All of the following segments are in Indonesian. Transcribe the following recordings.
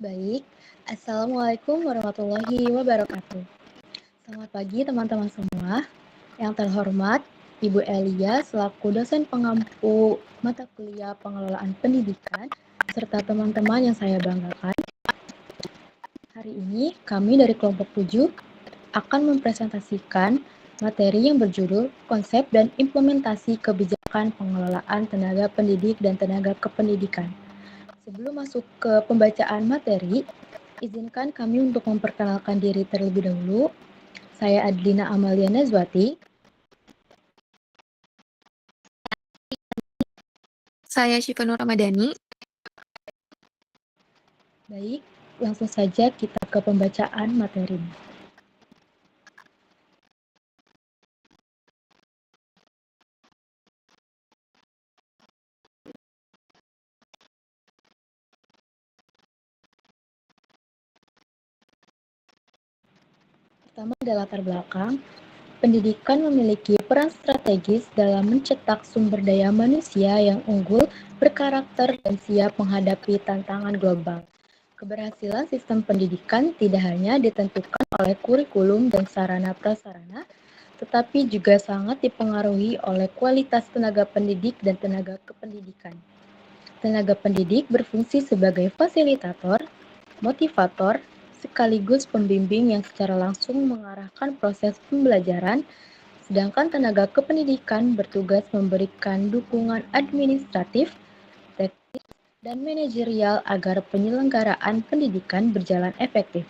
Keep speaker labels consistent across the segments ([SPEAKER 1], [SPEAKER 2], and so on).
[SPEAKER 1] Baik, Assalamualaikum warahmatullahi wabarakatuh. Selamat pagi teman-teman semua. Yang terhormat, Ibu Elia selaku dosen pengampu mata kuliah pengelolaan pendidikan, serta teman-teman yang saya banggakan. Hari ini kami dari kelompok 7 akan mempresentasikan materi yang berjudul Konsep dan Implementasi Kebijakan Pengelolaan Tenaga Pendidik dan Tenaga Kependidikan. Sebelum masuk ke pembacaan materi, izinkan kami untuk memperkenalkan diri terlebih dahulu. Saya Adlina Amalia Nazwati.
[SPEAKER 2] Saya Syifa Nur Ramadhani.
[SPEAKER 1] Baik, langsung saja kita ke pembacaan materi. Pertama adalah latar belakang. Pendidikan memiliki peran strategis dalam mencetak sumber daya manusia yang unggul, berkarakter, dan siap menghadapi tantangan global. Keberhasilan sistem pendidikan tidak hanya ditentukan oleh kurikulum dan sarana prasarana, tetapi juga sangat dipengaruhi oleh kualitas tenaga pendidik dan tenaga kependidikan. Tenaga pendidik berfungsi sebagai fasilitator, motivator, sekaligus pembimbing yang secara langsung mengarahkan proses pembelajaran, sedangkan tenaga kependidikan bertugas memberikan dukungan administratif, teknis, dan manajerial agar penyelenggaraan pendidikan berjalan efektif.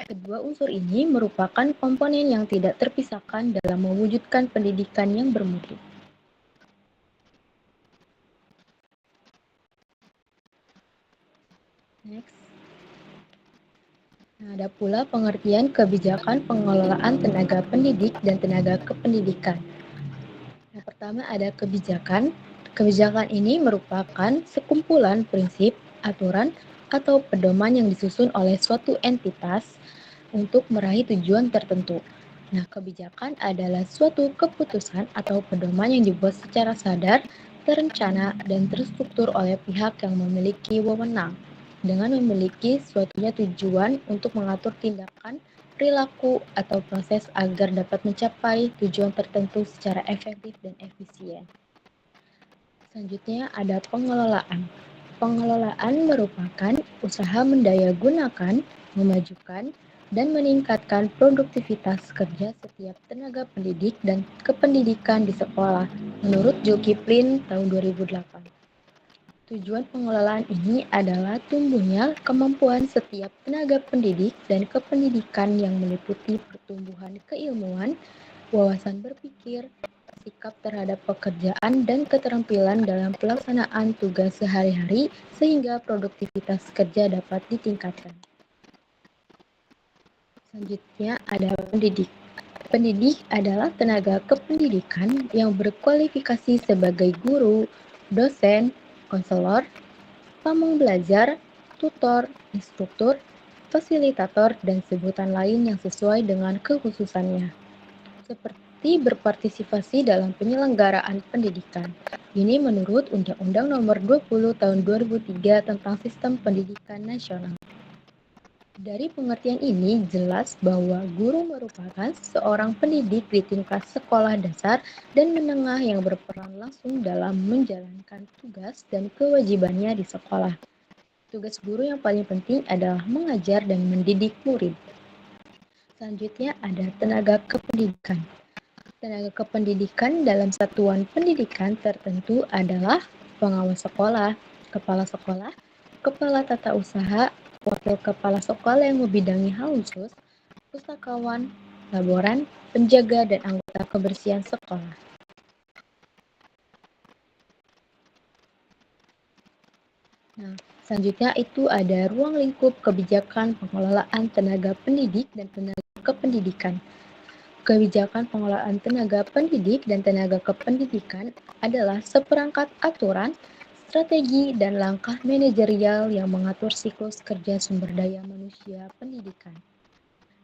[SPEAKER 1] Kedua unsur ini merupakan komponen yang tidak terpisahkan dalam mewujudkan pendidikan yang bermutu. Next. Nah, ada pula pengertian kebijakan pengelolaan tenaga pendidik dan tenaga kependidikan. Yang pertama ada kebijakan. Kebijakan ini merupakan sekumpulan prinsip, aturan, atau pedoman yang disusun oleh suatu entitas untuk meraih tujuan tertentu. Nah, kebijakan adalah suatu keputusan atau pedoman yang dibuat secara sadar, terencana, dan terstruktur oleh pihak yang memiliki wewenang dengan memiliki suatunya tujuan untuk mengatur tindakan, perilaku, atau proses agar dapat mencapai tujuan tertentu secara efektif dan efisien. Selanjutnya ada pengelolaan. Pengelolaan merupakan usaha mendayagunakan, memajukan, dan meningkatkan produktivitas kerja setiap tenaga pendidik dan kependidikan di sekolah menurut Zulkifli tahun 2008. Tujuan pengelolaan ini adalah tumbuhnya kemampuan setiap tenaga pendidik dan kependidikan yang meliputi pertumbuhan keilmuan, wawasan berpikir, sikap terhadap pekerjaan, dan keterampilan dalam pelaksanaan tugas sehari-hari sehingga produktivitas kerja dapat ditingkatkan. Selanjutnya ada pendidik. Pendidik adalah tenaga kependidikan yang berkualifikasi sebagai guru, dosen, konselor, pamong belajar, tutor, instruktur, fasilitator, dan sebutan lain yang sesuai dengan kekhususannya. Seperti berpartisipasi dalam penyelenggaraan pendidikan. Ini menurut Undang-Undang Nomor 20 Tahun 2003 tentang Sistem Pendidikan Nasional. Dari pengertian ini jelas bahwa guru merupakan seorang pendidik di tingkat sekolah dasar dan menengah yang berperan langsung dalam menjalankan tugas dan kewajibannya di sekolah. Tugas guru yang paling penting adalah mengajar dan mendidik murid. Selanjutnya ada tenaga kependidikan. Tenaga kependidikan dalam satuan pendidikan tertentu adalah pengawas sekolah, kepala tata usaha, wakil kepala sekolah yang membidangi hal khusus, pustakawan, laboran, penjaga, dan anggota kebersihan sekolah. Nah, selanjutnya itu ada ruang lingkup kebijakan pengelolaan tenaga pendidik dan tenaga kependidikan. Kebijakan pengelolaan tenaga pendidik dan tenaga kependidikan adalah seperangkat aturan, strategi, dan langkah manajerial yang mengatur siklus kerja sumber daya manusia pendidikan.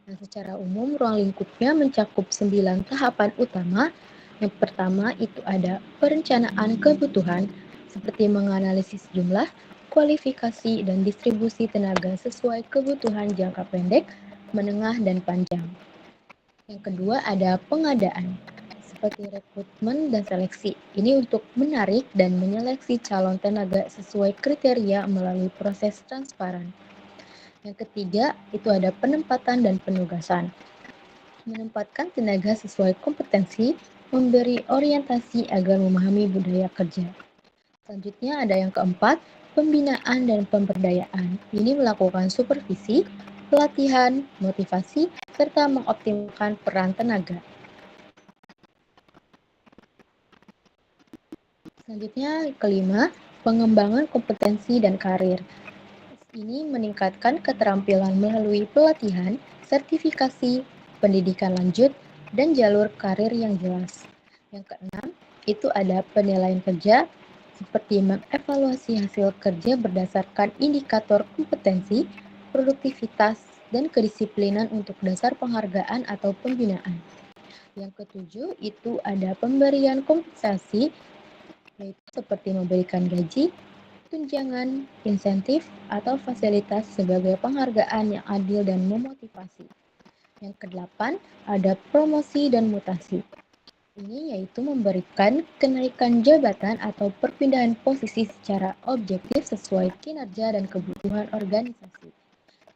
[SPEAKER 1] Nah, secara umum ruang lingkupnya mencakup 9 tahapan utama. Yang pertama itu ada perencanaan kebutuhan, seperti menganalisis jumlah, kualifikasi dan distribusi tenaga sesuai kebutuhan jangka pendek, menengah, dan panjang. Yang kedua ada pengadaan, seperti rekrutmen dan seleksi. Ini untuk menarik dan menyeleksi calon tenaga sesuai kriteria melalui proses transparan. Yang ketiga itu ada penempatan dan penugasan. Menempatkan tenaga sesuai kompetensi, memberi orientasi agar memahami budaya kerja. Selanjutnya ada yang keempat, pembinaan dan pemberdayaan. Ini melakukan supervisi, pelatihan, motivasi, serta mengoptimalkan peran tenaga. Selanjutnya kelima, pengembangan kompetensi dan karir. Ini meningkatkan keterampilan melalui pelatihan, sertifikasi, pendidikan lanjut, dan jalur karir yang jelas. Yang keenam, itu ada penilaian kerja, seperti mengevaluasi hasil kerja berdasarkan indikator kompetensi, produktivitas, dan kedisiplinan untuk dasar penghargaan atau pembinaan. Yang ketujuh, itu ada pemberian kompensasi, yaitu seperti memberikan gaji, tunjangan, insentif, atau fasilitas sebagai penghargaan yang adil dan memotivasi. Yang kedelapan, ada promosi dan mutasi. Ini yaitu memberikan kenaikan jabatan atau perpindahan posisi secara objektif sesuai kinerja dan kebutuhan organisasi.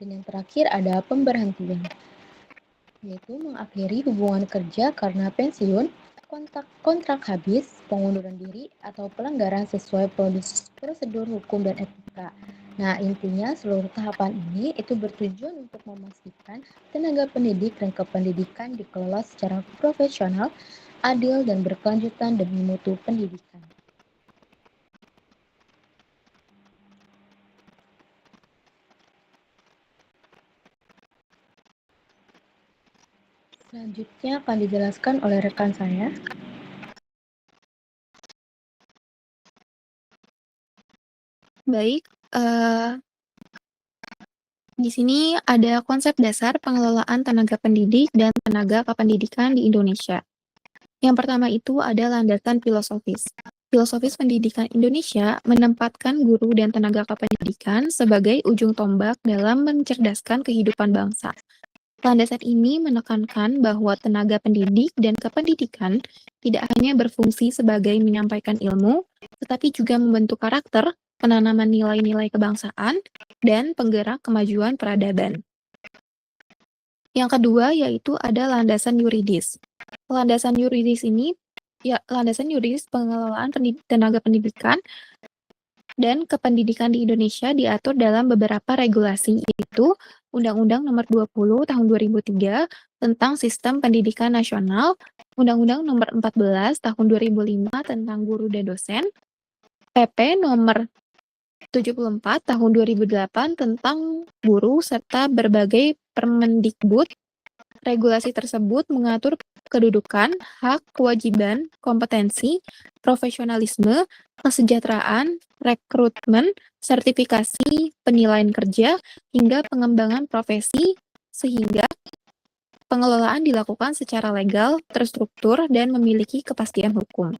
[SPEAKER 1] Dan yang terakhir ada pemberhentian, yaitu mengakhiri hubungan kerja karena pensiun, kontrak habis, pengunduran diri, atau pelanggaran sesuai prosedur hukum dan etika. Nah, intinya seluruh tahapan ini itu bertujuan untuk memastikan tenaga pendidik dan kependidikan dikelola secara profesional, adil, dan berkelanjutan demi mutu pendidikan. Selanjutnya akan dijelaskan oleh rekan saya.
[SPEAKER 2] Baik, di sini ada konsep dasar pengelolaan tenaga pendidik dan tenaga kependidikan di Indonesia. Yang pertama itu ada landasan filosofis. Filosofis pendidikan Indonesia menempatkan guru dan tenaga kependidikan sebagai ujung tombak dalam mencerdaskan kehidupan bangsa. Landasan ini menekankan bahwa tenaga pendidik dan kependidikan tidak hanya berfungsi sebagai menyampaikan ilmu, tetapi juga membentuk karakter, penanaman nilai-nilai kebangsaan, dan penggerak kemajuan peradaban. Yang kedua yaitu ada landasan yuridis. Landasan yuridis ini, landasan yuridis pengelolaan tenaga pendidikan dan kependidikan di Indonesia diatur dalam beberapa regulasi, yaitu Undang-Undang Nomor 20 Tahun 2003 tentang Sistem Pendidikan Nasional, Undang-Undang Nomor 14 Tahun 2005 tentang Guru dan Dosen, PP Nomor 74 Tahun 2008 tentang Guru, serta berbagai Permendikbud. Regulasi tersebut mengatur kedudukan, hak, kewajiban, kompetensi, profesionalisme, kesejahteraan, rekrutmen, sertifikasi, penilaian kerja, hingga pengembangan profesi, sehingga pengelolaan dilakukan secara legal, terstruktur, dan memiliki kepastian hukum.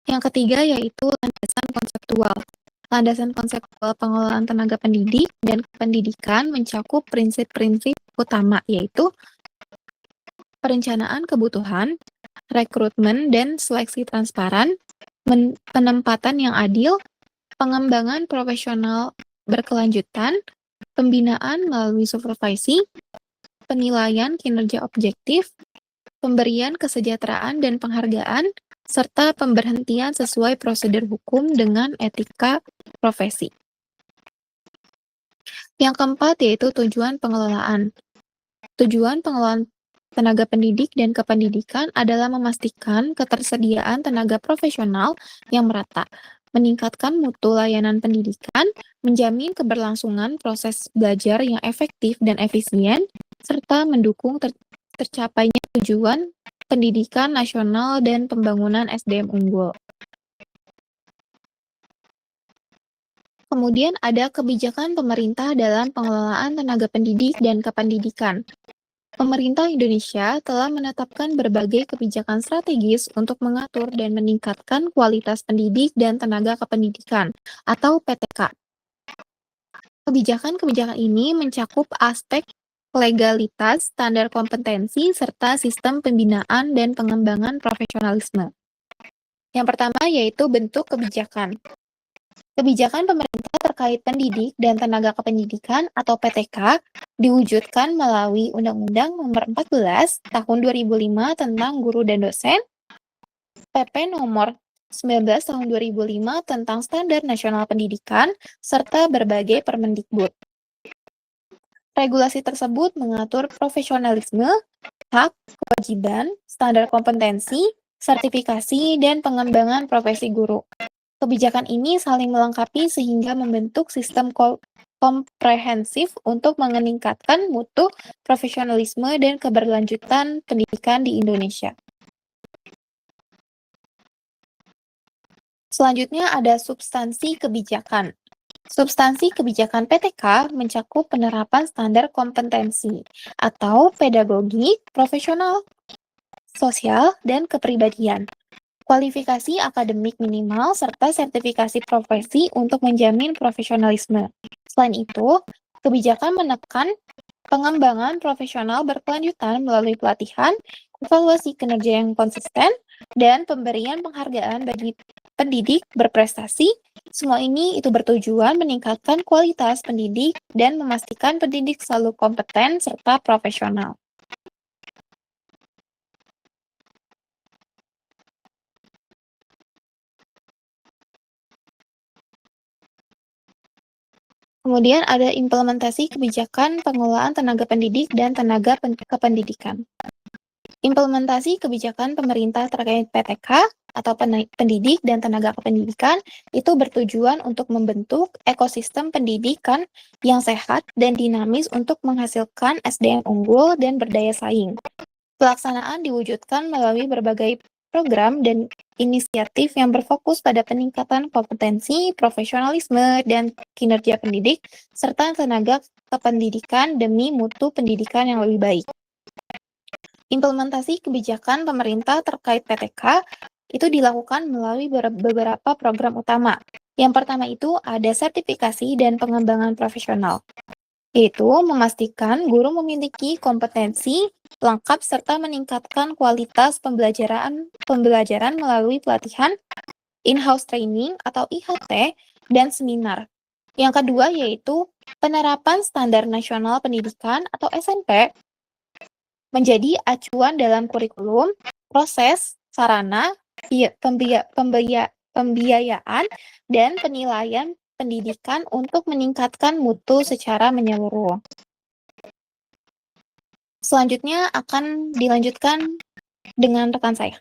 [SPEAKER 2] Yang ketiga yaitu landasan konseptual. Landasan konseptual pengelolaan tenaga pendidik dan pendidikan mencakup prinsip-prinsip utama, yaitu perencanaan kebutuhan, rekrutmen dan seleksi transparan, penempatan yang adil, pengembangan profesional berkelanjutan, pembinaan melalui supervisi, penilaian kinerja objektif, pemberian kesejahteraan dan penghargaan, serta pemberhentian sesuai prosedur hukum dengan etika profesi. Yang keempat yaitu tujuan pengelolaan. Tujuan pengelolaan tenaga pendidik dan kependidikan adalah memastikan ketersediaan tenaga profesional yang merata, meningkatkan mutu layanan pendidikan, menjamin keberlangsungan proses belajar yang efektif dan efisien, serta mendukung tercapainya tujuan pendidikan nasional dan pembangunan SDM unggul. Kemudian ada kebijakan pemerintah dalam pengelolaan tenaga pendidik dan kependidikan. Pemerintah Indonesia telah menetapkan berbagai kebijakan strategis untuk mengatur dan meningkatkan kualitas pendidik dan tenaga kependidikan atau PTK. Kebijakan-kebijakan ini mencakup aspek legalitas, standar kompetensi, serta sistem pembinaan dan pengembangan profesionalisme. Yang pertama yaitu bentuk kebijakan. Kebijakan pemerintah terkait pendidik dan tenaga kependidikan atau PTK diwujudkan melalui Undang-Undang Nomor 14 Tahun 2005 tentang Guru dan Dosen, PP Nomor 19 Tahun 2005 tentang Standar Nasional Pendidikan, serta berbagai Permendikbud. Regulasi tersebut mengatur profesionalisme, hak, kewajiban, standar kompetensi, sertifikasi, dan pengembangan profesi guru. Kebijakan ini saling melengkapi sehingga membentuk sistem komprehensif untuk meningkatkan mutu, profesionalisme, dan keberlanjutan pendidikan di Indonesia. Selanjutnya ada substansi kebijakan. Substansi kebijakan PTK mencakup penerapan standar kompetensi atau pedagogi, profesional, sosial, dan kepribadian, kualifikasi akademik minimal, serta sertifikasi profesi untuk menjamin profesionalisme. Selain itu, kebijakan menekan pengembangan profesional berkelanjutan melalui pelatihan, evaluasi kinerja yang konsisten, dan pemberian penghargaan bagi pendidik berprestasi. Semua ini itu bertujuan meningkatkan kualitas pendidik dan memastikan pendidik selalu kompeten serta profesional. Kemudian ada implementasi kebijakan pengelolaan tenaga pendidik dan tenaga kependidikan. Implementasi kebijakan pemerintah terkait PTK atau pendidik dan tenaga kependidikan itu bertujuan untuk membentuk ekosistem pendidikan yang sehat dan dinamis untuk menghasilkan SDM unggul dan berdaya saing. Pelaksanaan diwujudkan melalui berbagai program dan inisiatif yang berfokus pada peningkatan kompetensi, profesionalisme, dan kinerja pendidik, serta tenaga kependidikan demi mutu pendidikan yang lebih baik. Implementasi kebijakan pemerintah terkait PTK itu dilakukan melalui beberapa program utama. Yang pertama itu ada sertifikasi dan pengembangan profesional, yaitu memastikan guru memiliki kompetensi lengkap serta meningkatkan kualitas pembelajaran melalui pelatihan, in-house training atau IHT, dan seminar. Yang kedua yaitu penerapan Standar Nasional Pendidikan atau SMP menjadi acuan dalam kurikulum, proses, sarana, pembiayaan, dan penilaian pendidikan untuk meningkatkan mutu secara menyeluruh. Selanjutnya akan dilanjutkan dengan rekan saya.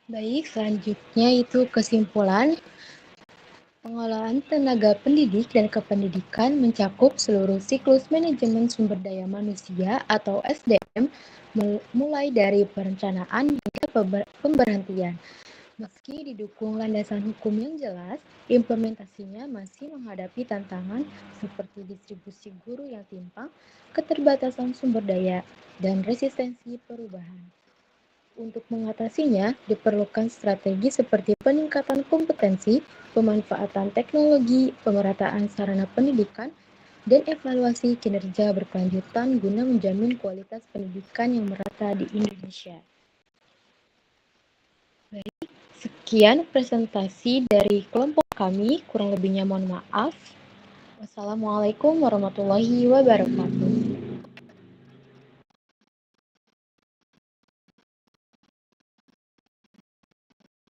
[SPEAKER 1] Baik, selanjutnya itu kesimpulan. Pengelolaan tenaga pendidik dan kependidikan mencakup seluruh siklus manajemen sumber daya manusia atau SDM, mulai dari perencanaan hingga pemberhentian. Meski didukung landasan hukum yang jelas, implementasinya masih menghadapi tantangan seperti distribusi guru yang timpang, keterbatasan sumber daya, dan resistensi perubahan. Untuk mengatasinya, diperlukan strategi seperti peningkatan kompetensi, pemanfaatan teknologi, pemerataan sarana pendidikan, dan evaluasi kinerja berkelanjutan guna menjamin kualitas pendidikan yang merata di Indonesia. Baik, sekian presentasi dari kelompok kami, kurang lebihnya mohon maaf. Wassalamualaikum warahmatullahi wabarakatuh.